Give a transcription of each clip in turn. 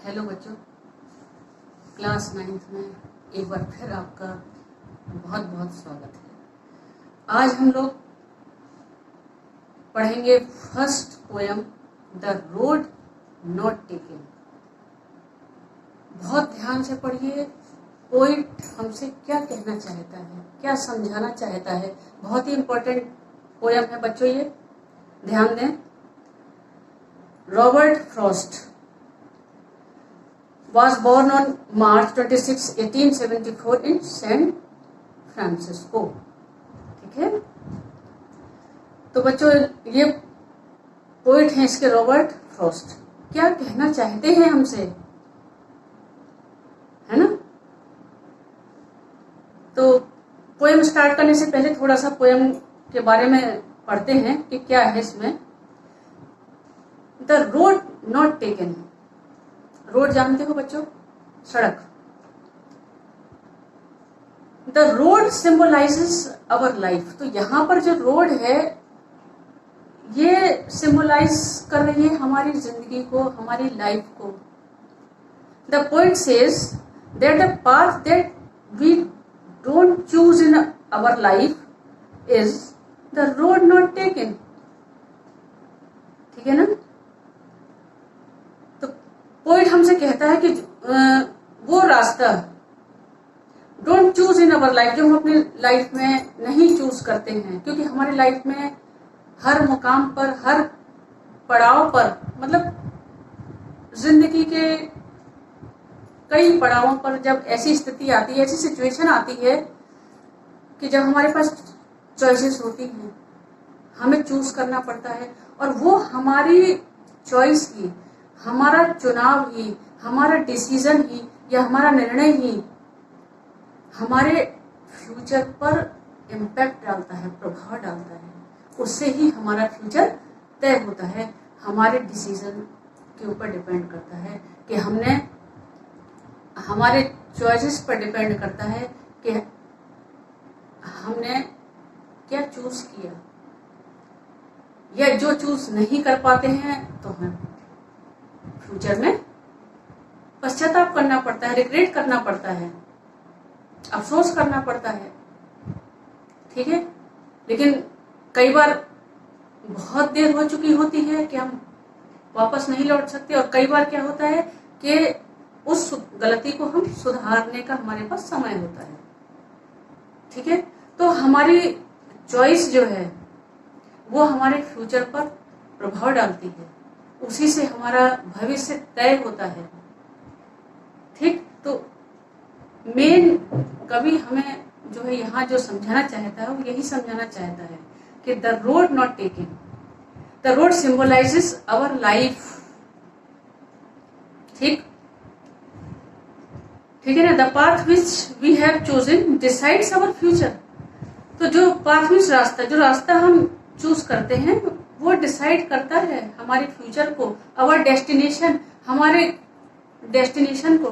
Hello बच्चों, class 9th में एक बार फिर आपका बहुत बहुत स्वागत है। आज हम लोग पढ़ेंगे first poem the road not taken. बहुत ध्यान से पढ़िए, पोइट हमसे क्या कहना चाहता है, क्या समझाना चाहता है। बहुत ही इम्पोर्टेंट पोयम है बच्चों, ये ध्यान दें। Robert Frost was born on March 26, 1874 in San Francisco। ठीक है, तो बच्चों ये पोइट हैं इसके रॉबर्ट फ्रॉस्ट। क्या कहना चाहते हैं हमसे, है ना। तो पोएम स्टार्ट करने से पहले थोड़ा सा पोएम के बारे में पढ़ते हैं कि क्या है इसमें। The road not taken. Road जानते हो बच्चों, सड़क। The road symbolises our life. तो यहां पर जो रोड है ये सिंबलाइज कर रही है हमारी जिंदगी को, हमारी लाइफ को। The point says that the path that we don't choose in our life is the road not taken. ठीक है ना। पोइट हमसे कहता है कि वो रास्ता don't choose in our life, जो हम अपनी लाइफ में नहीं चूज करते हैं। क्योंकि हमारी लाइफ में हर मुकाम पर, हर पड़ाव पर, मतलब जिंदगी के कई पड़ावों पर जब ऐसी स्थिति आती है, ऐसी सिचुएशन आती है कि जब हमारे पास चॉइसेस होती हैं, हमें चूज करना पड़ता है। और वो हमारी चॉइस ही, हमारा चुनाव ही, हमारा डिसीजन ही या हमारा निर्णय ही हमारे फ्यूचर पर इम्पैक्ट डालता है, प्रभाव डालता है। उससे ही हमारा फ्यूचर तय होता है। हमारे डिसीजन के ऊपर डिपेंड करता है कि हमने, हमारे चॉइसेस पर डिपेंड करता है कि हमने क्या चूज किया, या जो चूज नहीं कर पाते हैं तो हमें फ्यूचर में पश्चाताप करना पड़ता है, रिग्रेट करना पड़ता है, अफसोस करना पड़ता है। ठीक है, लेकिन कई बार बहुत देर हो चुकी होती है कि हम वापस नहीं लौट सकते। और कई बार क्या होता है कि उस गलती को हम सुधारने का हमारे पास समय होता है। ठीक है, तो हमारी चॉइस जो है वो हमारे फ्यूचर पर प्रभाव डालती है, उसी से हमारा भविष्य तय होता है। ठीक, तो मेन कवि हमें जो है यहाँ जो समझाना चाहता है वो यही समझाना चाहता है कि the road not taken, the road symbolises our life. ठीक, ठीक है ना। The path which we have chosen decides our future. तो जो पाथ विच रास्ता, जो रास्ता हम चूज करते हैं वो डिसाइड करता है हमारे फ्यूचर को, अवर डेस्टिनेशन, हमारे डेस्टिनेशन को,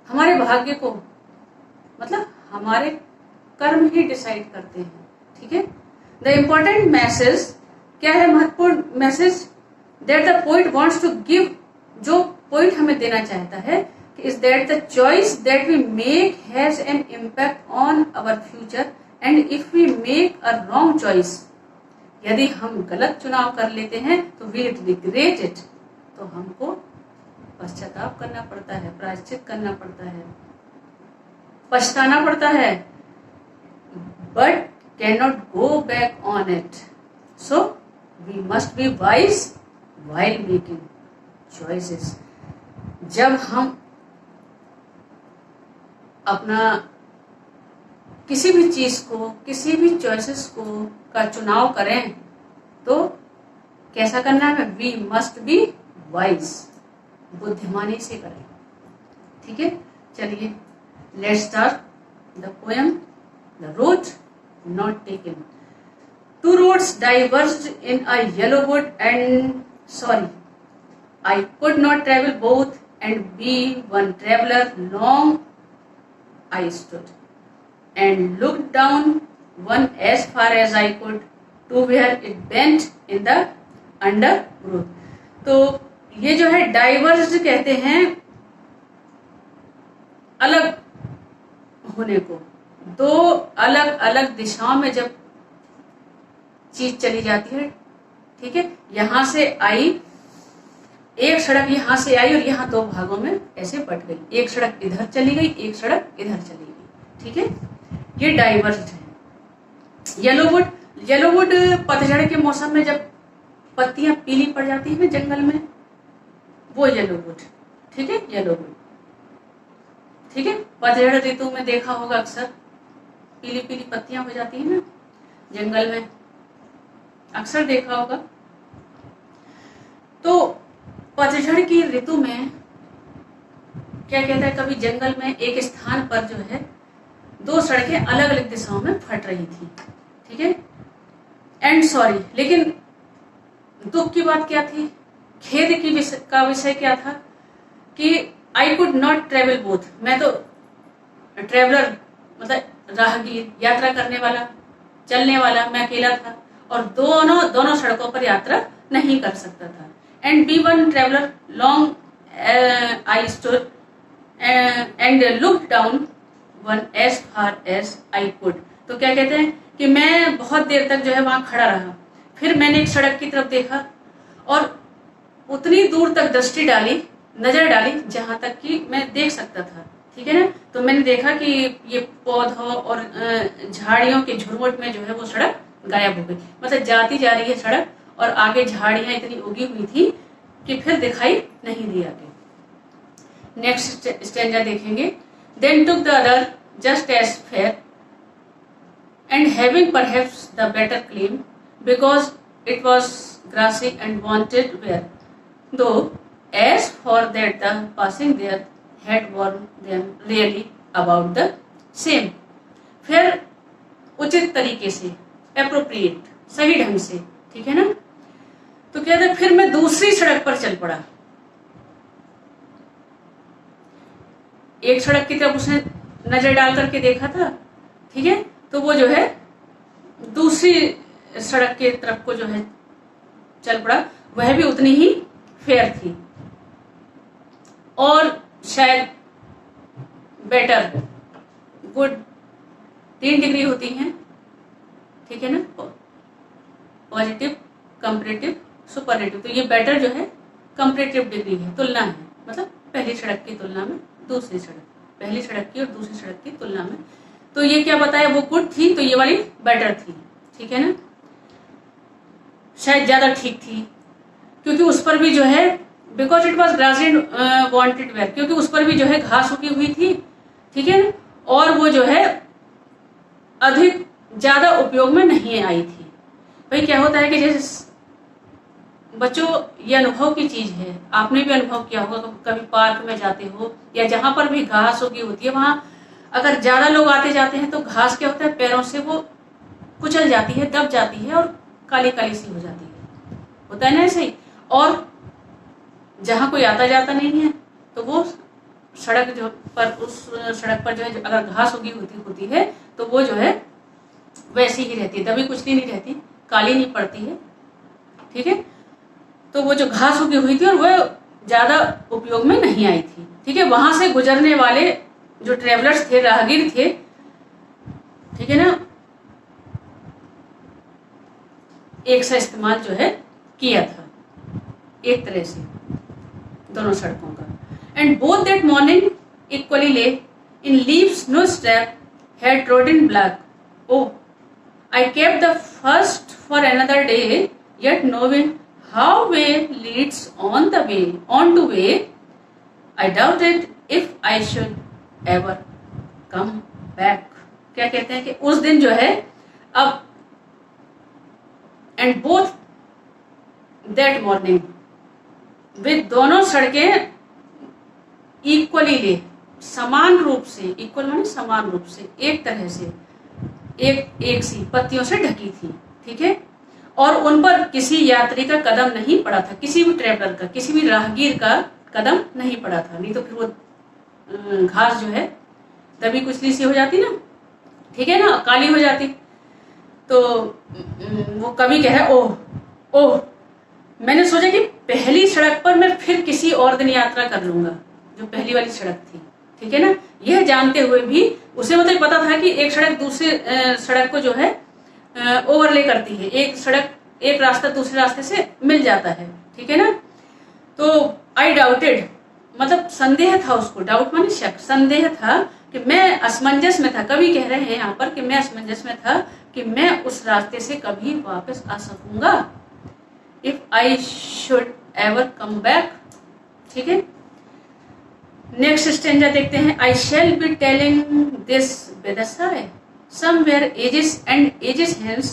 हमारे भाग्य को, मतलब हमारे कर्म ही डिसाइड करते हैं। ठीक है। द इम्पोर्टेंट मैसेज क्या है, महत्वपूर्ण message that the poet wants to give, जो पोइट हमें देना चाहता है कि is that the choice that we make has an impact on our future and if we make a wrong choice, यदि हम गलत चुनाव कर लेते हैं तो वी रिग्रेट इट, तो हमको पश्चाताप करना पड़ता है, प्रायश्चित करना पड़ता है, पछताना पड़ता है, but can not go back on it. So we must be wise while making choices. जब हम अपना किसी भी चीज को, किसी भी चॉइसेस को का चुनाव करें तो कैसा करना है, वी मस्ट बी वाइज, बुद्धिमानी से करें। ठीक है, चलिए let's start the poem the road not taken. Two roads diverged in a yellow wood and sorry, I could not travel both and be one traveller, long I stood and looked down one as far as I could to where it bent in the undergrowth। तो ये जो है divorced कहते हैं अलग होने को। दो अलग अलग दिशाओं में जब चीज चली जाती है, ठीक है, यहां से आई एक सड़क, यहां से आई और यहां दो भागों में ऐसे बट गई, एक सड़क इधर चली गई, एक सड़क इधर चली गई, ठीक है, ये डाइवर्स्ड है। येलोवुड पतझड़ के मौसम में जब पत्तियां पीली पड़ जाती है जंगल में, वो येलोवुड, ठीक है, येलोवुड, ठीक है। पतझड़ ऋतु में देखा होगा अक्सर पीली पीली पत्तियां हो जाती है ना जंगल में, अक्सर देखा होगा। तो पतझड़ की ऋतु में क्या कहता है, कभी जंगल में एक स्थान पर जो है दो सड़कें अलग अलग दिशाओं में फट रही थी, ठीक है, एंड सॉरी, लेकिन दुख की बात क्या थी, खेद की का विषय क्या था कि आई कुड नॉट ट्रेवल बोथ, मैं तो ट्रेवलर मतलब राहगीर, यात्रा करने वाला, चलने वाला, मैं अकेला था और दोनों सड़कों पर यात्रा नहीं कर सकता था। And be one traveller long I stood and look down one as far as I could. तो क्या कहते हैं कि मैं बहुत देर तक जो है वहां खड़ा रहा, फिर मैंने एक सड़क की तरफ देखा और उतनी दूर तक दृष्टि डाली, नजर डाली जहां तक कि मैं देख सकता था, ठीक है ना। तो मैंने देखा कि ये पौधों और झाड़ियों के झुरमुट में जो है वो सड़क गायब हो गई, मतलब जाती जा रही है सड़क और आगे झाड़ियां इतनी उगी हुई थी कि फिर दिखाई नहीं दी आगे। नेक्स्ट स्टैंजा देखेंगे। Then took the other just as fair and having perhaps the better claim because it was grassy and wanted wear though as for that the passing there had warned them really about the same। फिर उचित तरीके से, appropriate, सही ढंग से, ठीक है ना। तो क्या था, फिर मैं दूसरी सड़क पर चल पड़ा। एक सड़क की तरफ उसने नजर डाल करके देखा था, ठीक है, तो वो जो है दूसरी सड़क की तरफ को जो है चल पड़ा, वह भी उतनी ही फेयर थी और शायद बेटर, गुड 3 डिग्री होती हैं, ठीक है ना, पॉजिटिव, कंपैरेटिव, सुपरलेटिव। तो ये बेटर जो है कंपैरेटिव डिग्री है, तुलना है, मतलब पहली सड़क की तुलना में दूसरी सड़क, पहली सड़क की और दूसरी सड़क की तुलना में। तो ये क्या बताया, वो गुड थी तो ये वाली बेटर थी, ठीक है ना, शायद ज्यादा ठीक थी, क्योंकि उस पर भी जो है because it was grass and wanted wear, क्योंकि उस पर भी जो है घास उगी हुई थी, ठीक है ना, और वो जो है अधिक ज्यादा उपयोग में नहीं आई थी। भाई क्या होता है कि जैसे बच्चों, ये अनुभव की चीज है, आपने भी अनुभव किया होगा, कभी पार्क में जाते हो या जहां पर भी घास उगी होती है, वहां अगर ज्यादा लोग आते जाते हैं तो घास क्या होता है, पैरों से वो कुचल जाती है, दब जाती है और काली काली सी हो जाती है, होता है ना ऐसे ही। और जहां कोई आता जाता नहीं है तो वो सड़क जो पर, उस सड़क पर जो है अगर घास उगी होती है तो वो जो है वैसी ही रहती है, दबी कुचली नहीं रहती, काली नहीं पड़ती है, ठीक है। तो वो जो घास उगी हुई थी और वो ज्यादा उपयोग में नहीं आई थी, ठीक है। वहां से गुजरने वाले जो ट्रेवलर्स थे, राहगीर थे, ठीक है ना, एक सा इस्तेमाल जो है किया था, एक तरह से दोनों सड़कों का। And both that morning equally lay in leaves no step had trodden black. Oh I kept the first for another day yet knowing how way leads on the way on to way I doubted if I should ever come back. क्या कहते हैं कि उस दिन जो है अब and both that morning, वे दोनों सड़कें इक्वली ले, समान रूप से, इक्वल माने समान रूप से, एक तरह से, एक सी पत्तियों से ढकी थी, ठीक है। और उन पर किसी यात्री का कदम नहीं पड़ा था, किसी भी ट्रेवलर का, किसी भी राहगीर का कदम नहीं पड़ा था, नहीं तो फिर वो घास जो है दबी कुचली सी हो जाती ना, ठीक है ना, काली हो जाती। तो वो कवि कह रहा है, ओह ओह मैंने सोचा कि पहली सड़क पर मैं फिर किसी और दिन यात्रा कर लूंगा, जो पहली वाली सड़क थी, ठीक है ना। यह जानते हुए भी उसे मतलब पता था कि एक सड़क दूसरे सड़क को जो है ओवरले करती है, एक रास्ता दूसरे रास्ते से मिल जाता है, ठीक है ना। तो आई डाउटेड, मतलब संदेह था उसको, डाउट माने शक, संदेह था कि मैं असमंजस में था। कवि कह रहे हैं यहाँ पर कि मैं असमंजस में था कि मैं उस रास्ते से कभी वापस आ सकूंगा, if I should ever come back, ठीक है। नेक्स्ट स्टेंजा देखते हैं। I shall be telling this with a sigh, somewhere ages and ages hence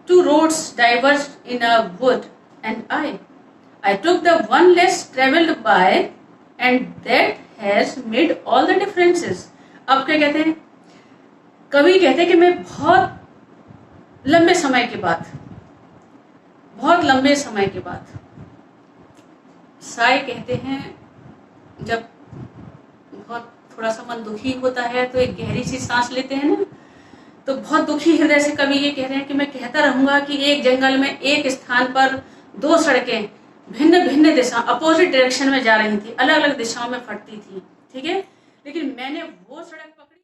two roads diverged in a wood, and I took the one less traveled by, and that has made all the differences. अब क्या कहते हैं, कवि कहते हैं कि मैं बहुत लंबे समय के बाद, साय कहते हैं जब बहुत थोड़ा सा मन दुखी होता है तो एक गहरी सी सांस लेते हैं ना, तो बहुत दुखी हृदय से कवि ये कह रहे हैं कि मैं कहता रहूंगा कि एक जंगल में एक स्थान पर दो सड़कें भिन्न भिन्न दिशा, अपोजिट डायरेक्शन में जा रही थी, अलग अलग दिशाओं में फटती थी, ठीक है, लेकिन मैंने वो सड़क पकड़ी